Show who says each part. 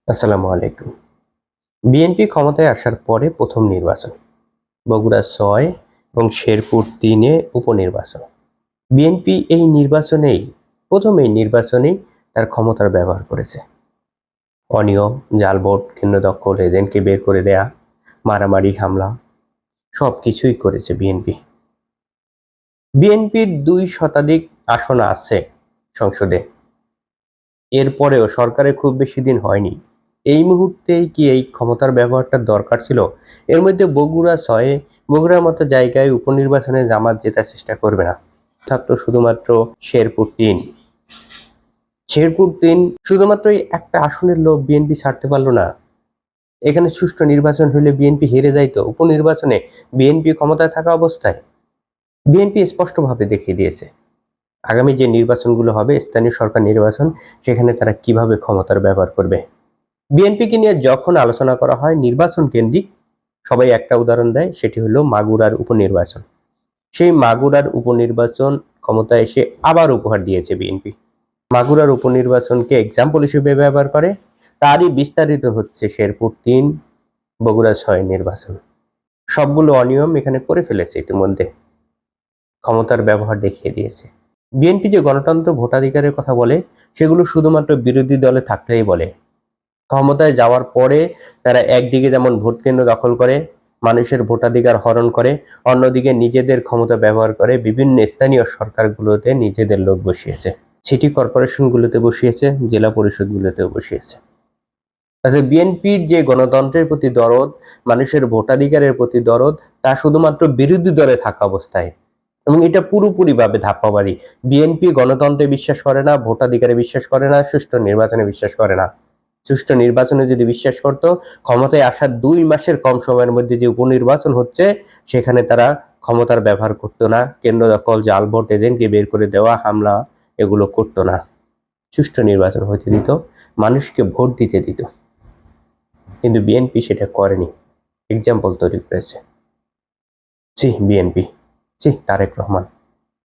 Speaker 1: আসসালামু আলাইকুম। বিএনপি ক্ষমতায় আসার পরে প্রথম নির্বাচন, বগুড়া ৬ এবং শেরপুর ৩-এ উপনির্বাচন। বিএনপি প্রথম এই নির্বাচনেই তার ক্ষমতার ব্যবহার করেছে। অনিয়ম, জাল ভোট, কেন্দ্র দখল, এজেন্টকে বের করে দেয়া, মারামারি, হামলা সবকিছুই করেছে বিএনপি। বিএনপির ২ শতাধিক আসন আছে সংসদে। এরপরেও সরকারের খুব বেশি দিন হয়নি। এই মুহূর্তেই কি এই ক্ষমতার ব্যবহারটা দরকার ছিল? এর মধ্যে বগুড়ার মতো জায়গায় উপনির্বাচনে জামাত জেতার চেষ্টা করবে না। থাকতো শুধুমাত্র শেরপুর ৩। শেরপুর ৩ শুধুমাত্র এই একটা আসনের লোক বিএনপি ছাড়তে পারল না। এখানে সুষ্ঠু নির্বাচন হলে বিএনপি হেরে যাইতো। উপনির্বাচনে বিএনপি ক্ষমতায় থাকা অবস্থায় বিএনপি স্পষ্টভাবে দেখিয়ে দিয়েছে আগামী যে নির্বাচনগুলো হবে, স্থানীয় সরকার নির্বাচন, সেখানে তারা কিভাবে ক্ষমতার ব্যবহার করবে। বিএনপিকে নিয়ে যখন আলোচনা করা হয় নির্বাচন কেন্দ্রিক, সবাই একটা উদাহরণ দেয়, সেটি হলো মাগুরার উপনির্বাচন। সেই মাগুরার উপনির্বাচন ক্ষমতায় এসে আবার উপহার দিয়েছে বিএনপি। মাগুরার উপনির্বাচনকে এক্সাম্পল হিসেবে ব্যবহার করে। তারই বিস্তারিত হচ্ছে শেরপুর ৩, বগুড়া ৬ নির্বাচন। সবগুলো অনিয়ম এখানে করে ফেলেছে ইতিমধ্যে, ক্ষমতার ব্যবহার দেখিয়ে দিয়েছে। বিএনপি যে গণতন্ত্র, ভোটাধিকারের কথা বলে, সেগুলো শুধুমাত্র বিরোধী দলে থাকলেই বলে। ক্ষমতায় যাওয়ার পরে তারা একদিকে যেমন ভোট কেন্দ্র দখল করে, মানুষের ভোটাধিকার হরণ করে, অন্যদিকে নিজেদের ক্ষমতা ব্যবহার করে বিভিন্ন স্থানীয় সরকারগুলোতে নিজেদের লোক বসিয়েছে, সিটি কর্পোরেশনগুলোতে বসিয়েছে, জেলা পরিষদগুলোতেও বসিয়েছে। তাহলে বিএনপির যে গণতন্ত্রের প্রতি দরদ, মানুষের ভোটাধিকারের প্রতি দরদ, তা শুধুমাত্র বিরোধী দলে থাকা অবস্থায়, এবং এটা পুরোপুরিভাবে ধাপ্পাবাদী। বিএনপি গণতন্ত্রে বিশ্বাস করে না, ভোটাধিকারে বিশ্বাস করে না, সুষ্ঠু নির্বাচনে বিশ্বাস করে না। সুষ্ঠু নির্বাচনে যদি বিশ্বাস করত, ক্ষমতায় আসার ২ মাসের কম সময়ের মধ্যে যে উপনির্বাচন হচ্ছে, সেখানে তারা ক্ষমতার ব্যবহার করতো না, কেন্দ্র দখল, জাল ভোট, এজেন্টকে বের করে দেওয়া, হামলা, এগুলো করতো না। সুষ্ঠু নির্বাচন হতে দিত, মানুষকে ভোট দিতে দিত। কিন্তু বিএনপি সেটা করেনি, এক্সাম্পল তৈরি করেছে। জি বিএনপি, জি তারেক রহমান।